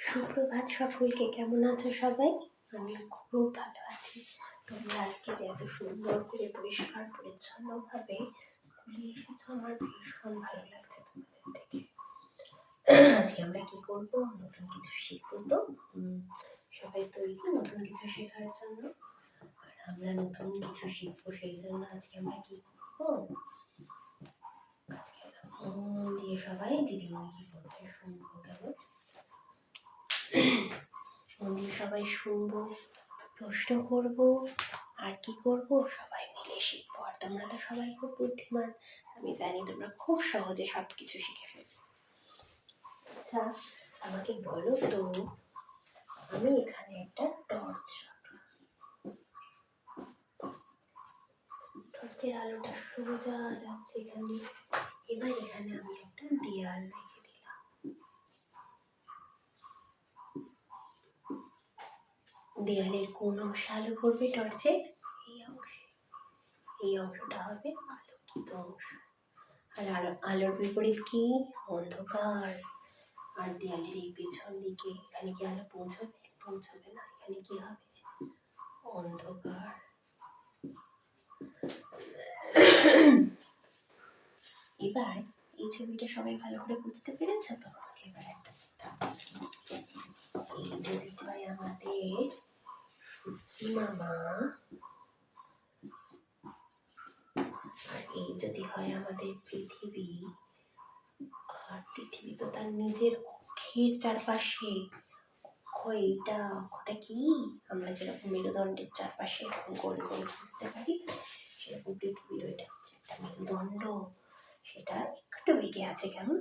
সুপ্রভাত সকলকে, কেমন আছো সবাই? আমি খুব ভালো আছি। তোমরা আজকে যে এত সুন্দর করে পরিষ্কার পরিচ্ছন্ন ভাবে স্কুলে এসেছো, আমার ভীষণ ভালো লাগছে তোমাদের দেখে। আজকে আমরা কি করব? নতুন কিছু শিখবো। তো সবাই তৈরি নতুন কিছু শেখার জন্য? আর আমরা নতুন কিছু শিখবো, সেই জন্য আজকে আমরা কি করবো? আজকে আমরা মন দিয়ে সবাই দিদিমণি কি বলছে শুনবো। কেমন মন দিয়ে সবাই শুনবো, প্রশ্ন করবো, আর কি করব? সবাই মিলে শিখবো। আর তোমরা তো সবাই খুব বুদ্ধিমান, আমি জানি তোমরা খুব সহজে সবকিছু শিখে ফেলবে। আচ্ছা, আমাকে বলো তো, আমি এখানে একটা টর্চ রাখলাম, টর্চের আলোটা সোজা যাচ্ছে এখানে। এবার এখানে আমি একটা দেয়াল রেখে দিলাম। দেয়ালের কোন অংশে আলো পড়বে? টর্চের এই অংশে। এই অংশটা হবে আলোকিত অংশ। আর আলোর বিপরীত কি? অন্ধকার। আর দেয়ালের এই পেছন দিকে এখানে কি আলো পৌঁছবে? পৌঁছবে না। এখানে কি হবে? অন্ধকার। এবার এই ছবিটা সবাই ভালো করে বুঝতে পেরেছো তো? এবার একটা কথা, এই যদি হয় আমাদের সূর্যি মামা, আর এই যদি হয় আমাদের পৃথিবী, আর পৃথিবী তো তার নিজের অক্ষের চারপাশে, এইটা অক্ষটা কি? আমরা যেরকম মেরুদণ্ডের চারপাশে এরকম গোল গোল ঘুরতে পারি, সেরকম পৃথিবীর ওইটা হচ্ছে একটা মেরুদণ্ড। সেটা একটু বেঁকে আছে কেমন।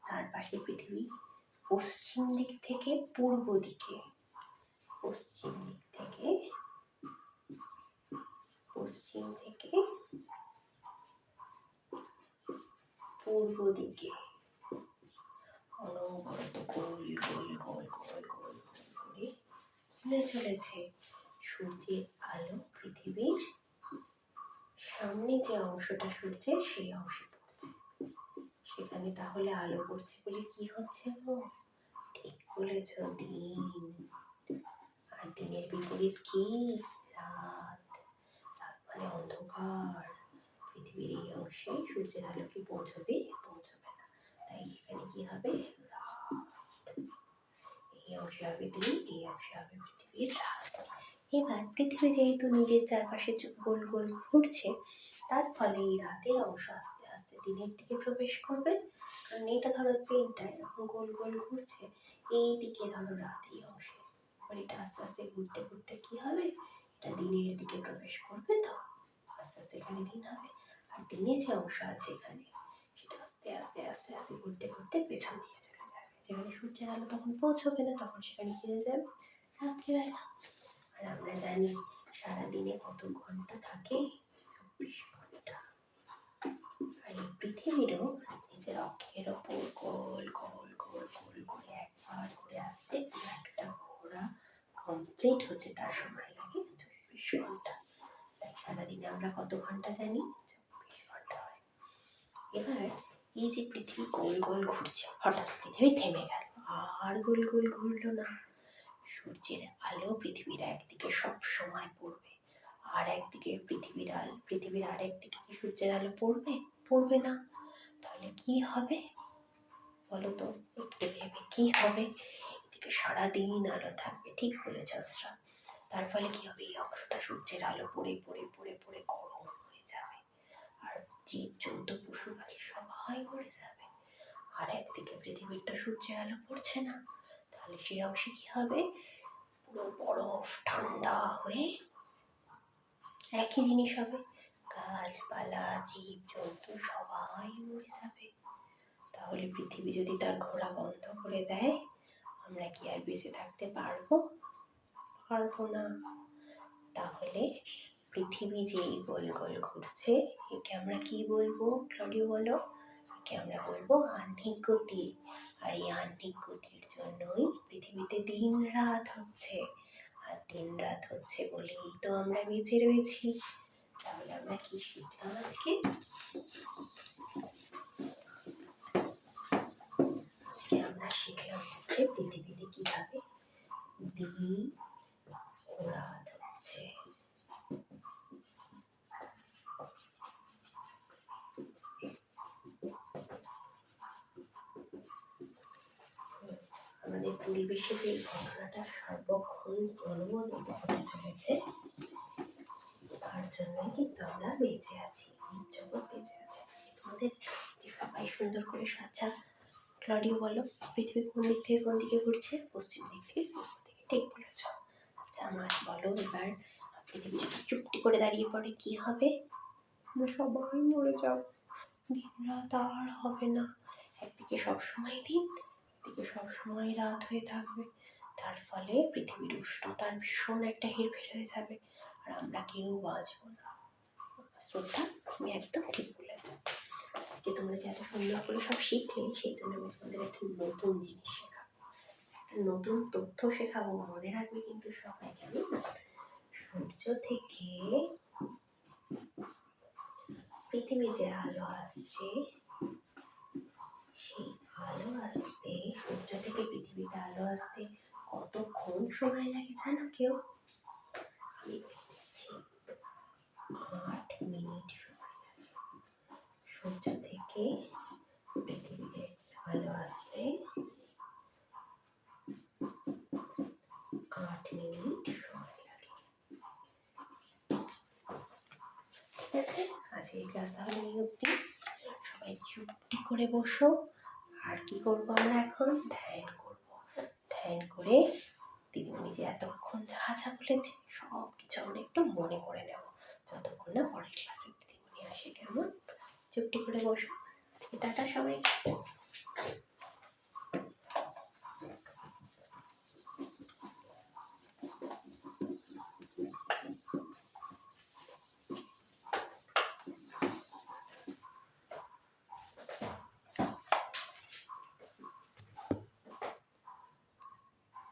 তার পাশে পৃথিবী পশ্চিম দিক থেকে পূর্ব দিকে, পশ্চিম দিক থেকে পূর্ব দিকে অনবরত গোল গোল গোল গোল গোল গোল করে ঘুরে চলেছে। সূর্যের আলো পৃথিবীর সামনে যে অংশটা সূর্যের, সেই অংশে পড়ছে। সেখানে তাহলে আলো পড়ছে বলে কি হচ্ছে গো? ঠিক বলেছ, দিন। আর দিনের বিপরীত কি? রাত। রাত মানে অন্ধকার। পৃথিবীর এই অংশে সূর্যের আলো কি পৌঁছবে? পৌঁছবে না। তাই এখানে কি হবে? রাত। এই অংশে হবে দিন, এই অংশে হবে পৃথিবীর রাত। এবার পৃথিবী যেহেতু নিজের চারপাশে গোল গোল ঘুরছে, তার ফলে এই রাতের অংশ আস্তে আস্তে দিনের দিকে প্রবেশ করবে। কারণ এটা ধরো পেনটা এরকম গোল গোল ঘুরছে, এই দিকে ধরো রাত এই অংশে। এবার এটা আস্তে আস্তে ঘুরতে ঘুরতে কি হবে? এটা দিনের দিকে প্রবেশ করবে। তো আস্তে আস্তে এখানে দিন হবে। আর দিনের যে অংশ আছে এখানে, সেটা আস্তে আস্তে আস্তে আস্তে ঘুরতে ঘুরতে পেছন দিকে চলে যাবে। যেখানে সূর্যের আলো তখন পৌঁছবে না, তখন সেখানে কি হয়ে যাবে? রাত্রিবেলা। আর আমরা জানি সারাদিনে কত ঘন্টা থাকে? 24 ঘন্টা। আর এই পৃথিবীরও নিজের অক্ষের ওপর গোল গোল গোল গোল করে একবার ঘুরে আসতে একটা ঘোরা কমপ্লিট হতে তার সময় লাগে 24 ঘন্টা। তাই সারাদিনে আমরা কত ঘন্টা জানি? 24 ঘন্টা হয়। এবার এই যে পৃথিবী গোল গোল ঘুরছে, হঠাৎ পৃথিবী থেমে গেল, আর গোল গোল ঘুরলো না। সূর্যের আলো পৃথিবীর একদিকে সব সময় পড়বে, আর একদিকে পৃথিবীর আর একদিকে কি সূর্যের আলো পড়বে? পড়বে না। তাহলে কি হবে বলো তো? একটু ভেবে কি হবে? এদিকে সারাদিন আলো থাকবে, ঠিক বলেছ শ্রা। তার ফলে কি হবে? এই অংশটা সূর্যের আলো পড়ে পড়ে পড়ে পড়ে গরম হয়ে যাবে, আর জীব জন্তু পশু পাখি সবাই মরে যাবে। আর একদিকে পৃথিবীর তো সূর্যের আলো পড়ছে না, তাহলে সেই অংশে কি হবে? পুরো বরফ ঠান্ডা হয়ে একই জিনিস হবে, গাছপালা জীব জন্তু সবাই মরে যাবে। তাহলে পৃথিবী যদি তার ঘোরা বন্ধ করে দেয়, আমরা কি আর বেঁচে থাকতে পারবো? পারবো না। তাহলে পৃথিবী যে গোল গোল ঘুরছে, একে আমরা কি বলবো? ক্লডিও বলো। একে আমরা বলবো আহ্নিক গতি। আর এই আহ্নিক গতির জন্যই পৃথিবীতে দিন রাত হচ্ছে। আর দিন রাত হচ্ছে বলেই তো আমরা বেঁচে রয়েছি। তাহলে আমরা কি শিখলাম আজকে? আজকে আমরা শিখলাম হচ্ছে পৃথিবীতে কিভাবে রাত হচ্ছে। আমাদের পরিবেশে যে ঘটনাটা সর্বক্ষণ অনবরত ঘটে চলেছে, তার জন্যই কিন্তু আমরা বেঁচে আছি, জগৎ বেঁচে আছে। তোমাদের যে সবাই সুন্দর করে সাজা, ক্লডিও বলো পৃথিবী কোন দিক থেকে কোন দিকে ঘুরছে? পশ্চিম দিক থেকে পূর্ব দিকে। ঠিক বলেছ। আচ্ছা আমার বলো এবার, পৃথিবী যদি চুপটি করে দাঁড়িয়ে পড়ে কি হবে? আমরা সবাই মরে যাব, দিন রাত আর হবে না, একদিকে সবসময় দিন, একদিকে সবসময় রাত হয়ে থাকবে। তার ফলে পৃথিবীর উষ্ণতার ভীষণ একটা হেরফের হয়ে যাবে, আর আমরা কেউ বাঁচবো না। শ্রদ্ধা, তুমি একদম ঠিক বলেছ। আজকে তোমরা যে এত সুন্দর করে সব শিখলে, সেই জন্য আমি তোমাদের একটা নতুন জিনিস শেখাবো, একটা নতুন তথ্য শেখাবো। মনে রাখবে কিন্তু সবাই, কেমন? সূর্য থেকে পৃথিবী যে আলো আসছে, সেই আলো আসতে, সূর্য থেকে পৃথিবীতে আলো আসতে কতক্ষণ সময় লাগে জানো কেউ? আমি বলছি, 8 মিনিট সময় লাগে। সূর্য থেকে পৃথিবীতে আলো আসতে 8 মিনিট সময় লাগে। ঠিক আছে, আজকের ক্লাস তাহলে এই অবধি। সবাই চুপটি করে বসো। আর কি করবো আমরা এখন? ধ্যান করবো। ধ্যান করে দিদিমণি যে এতক্ষণ যা যা বলেছে সব কিছু আমরা একটু মনে করে নেব, যতক্ষণ না পরের ক্লাসে দিদিমণি আসে। কেমন? চুপটি করে বসো। আজকে টাটা সবাই।